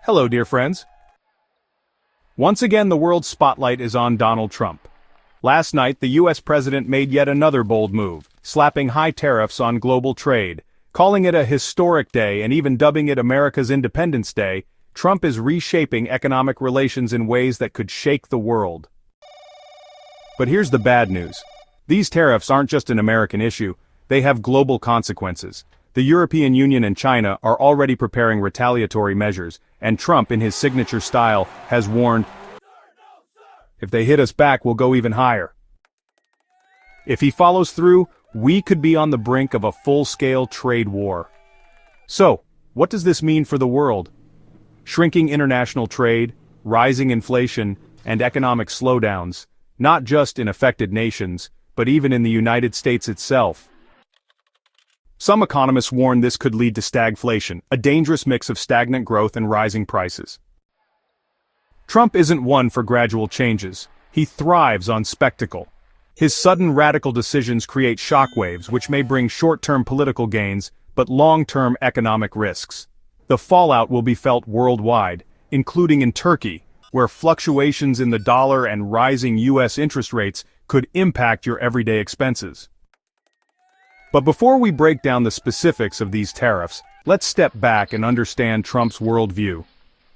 Hello, dear friends. Once again, the world's spotlight is on Donald Trump. Last night, the US president made yet another bold move, slapping high tariffs on global trade. Calling it a historic day and even dubbing it America's Independence Day, Trump is reshaping economic relations in ways that could shake the world. But here's the bad news. These tariffs aren't just an American issue, they have global consequences. The European Union and China are already preparing retaliatory measures, and Trump, in his signature style, has warned, "If they hit us back, we'll go even higher." If he follows through, we could be on the brink of a full-scale trade war. So, what does this mean for the world? Shrinking international trade, rising inflation, and economic slowdowns, not just in affected nations, but even in the United States itself. Some economists warn this could lead to stagflation, a dangerous mix of stagnant growth and rising prices. Trump isn't one for gradual changes. He thrives on spectacle. His sudden radical decisions create shockwaves which may bring short-term political gains, but long-term economic risks. The fallout will be felt worldwide, including in Turkey, where fluctuations in the dollar and rising US interest rates could impact your everyday expenses. But before we break down the specifics of these tariffs, let's step back and understand Trump's worldview.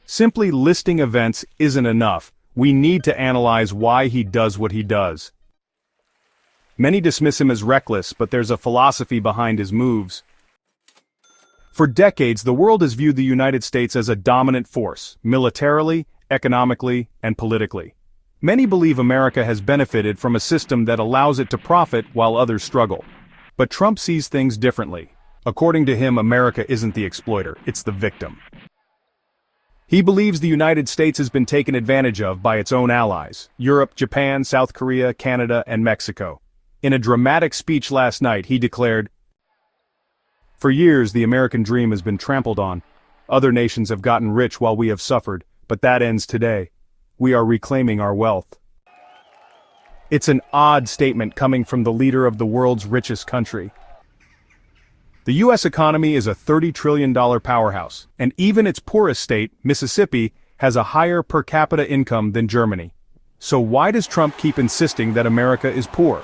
Simply listing events isn't enough. We need to analyze why he does what he does. Many dismiss him as reckless, but there's a philosophy behind his moves. For decades, the world has viewed the United States as a dominant force, militarily, economically, and politically. Many believe America has benefited from a system that allows it to profit while others struggle. But Trump sees things differently. According to him, America isn't the exploiter, it's the victim. He believes the United States has been taken advantage of by its own allies, Europe, Japan, South Korea, Canada, and Mexico. In a dramatic speech last night, he declared, "For years, the American dream has been trampled on. Other nations have gotten rich while we have suffered, but that ends today. We are reclaiming our wealth." It's an odd statement coming from the leader of the world's richest country. The US economy is a $30 trillion powerhouse, and even its poorest state, Mississippi, has a higher per capita income than Germany. So why does Trump keep insisting that America is poor?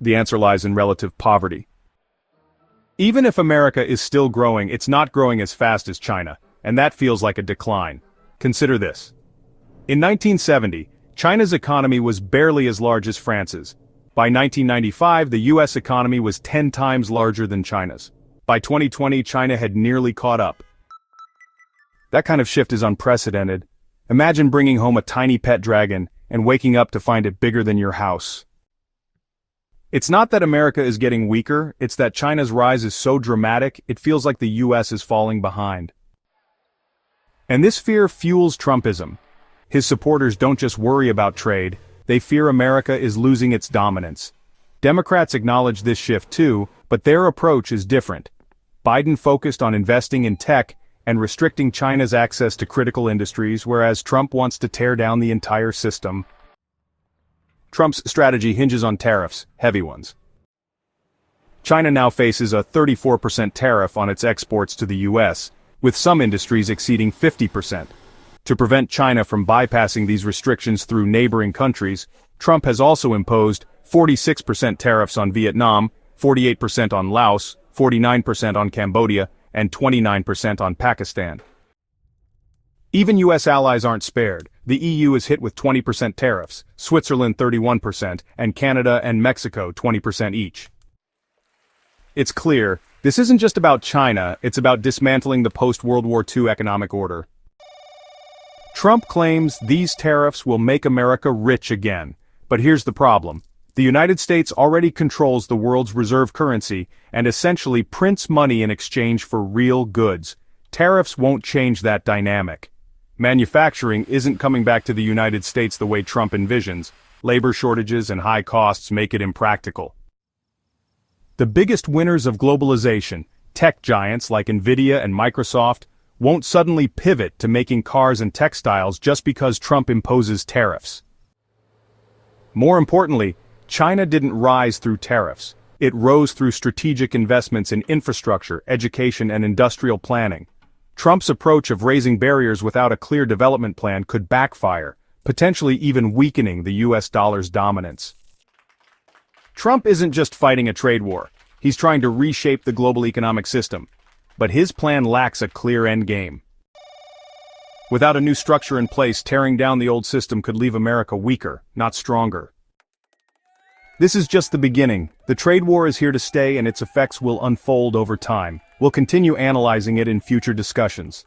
The answer lies in relative poverty. Even if America is still growing, it's not growing as fast as China, and that feels like a decline. Consider this. In 1970, China's economy was barely as large as France's. By 1995, the US economy was 10 times larger than China's. By 2020, China had nearly caught up. That kind of shift is unprecedented. Imagine bringing home a tiny pet dragon and waking up to find it bigger than your house. It's not that America is getting weaker, it's that China's rise is so dramatic, it feels like the US is falling behind. And this fear fuels Trumpism. His supporters don't just worry about trade, they fear America is losing its dominance. Democrats acknowledge this shift too, but their approach is different. Biden focused on investing in tech and restricting China's access to critical industries, whereas Trump wants to tear down the entire system. Trump's strategy hinges on tariffs, heavy ones. China now faces a 34% tariff on its exports to the US, with some industries exceeding 50%. To prevent China from bypassing these restrictions through neighboring countries, Trump has also imposed 46% tariffs on Vietnam, 48% on Laos, 49% on Cambodia, and 29% on Pakistan. Even US allies aren't spared. The EU is hit with 20% tariffs, Switzerland 31%, and Canada and Mexico 20% each. It's clear, this isn't just about China, it's about dismantling the post-World War II economic order. Trump claims these tariffs will make America rich again. But here's the problem. The United States already controls the world's reserve currency and essentially prints money in exchange for real goods. Tariffs won't change that dynamic. Manufacturing isn't coming back to the United States the way Trump envisions. Labor shortages and high costs make it impractical. The biggest winners of globalization, tech giants like Nvidia and Microsoft, won't suddenly pivot to making cars and textiles just because Trump imposes tariffs. More importantly, China didn't rise through tariffs. It rose through strategic investments in infrastructure, education, and industrial planning. Trump's approach of raising barriers without a clear development plan could backfire, potentially even weakening the US dollar's dominance. Trump isn't just fighting a trade war, he's trying to reshape the global economic system. But his plan lacks a clear endgame. Without a new structure in place, tearing down the old system could leave America weaker, not stronger. This is just the beginning. The trade war is here to stay and its effects will unfold over time. We'll continue analyzing it in future discussions.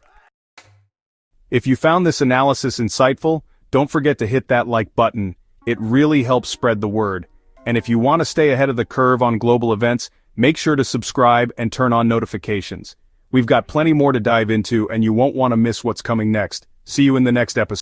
If you found this analysis insightful, don't forget to hit that like button. It really helps spread the word. And if you want to stay ahead of the curve on global events, make sure to subscribe and turn on notifications. We've got plenty more to dive into and you won't want to miss what's coming next. See you in the next episode.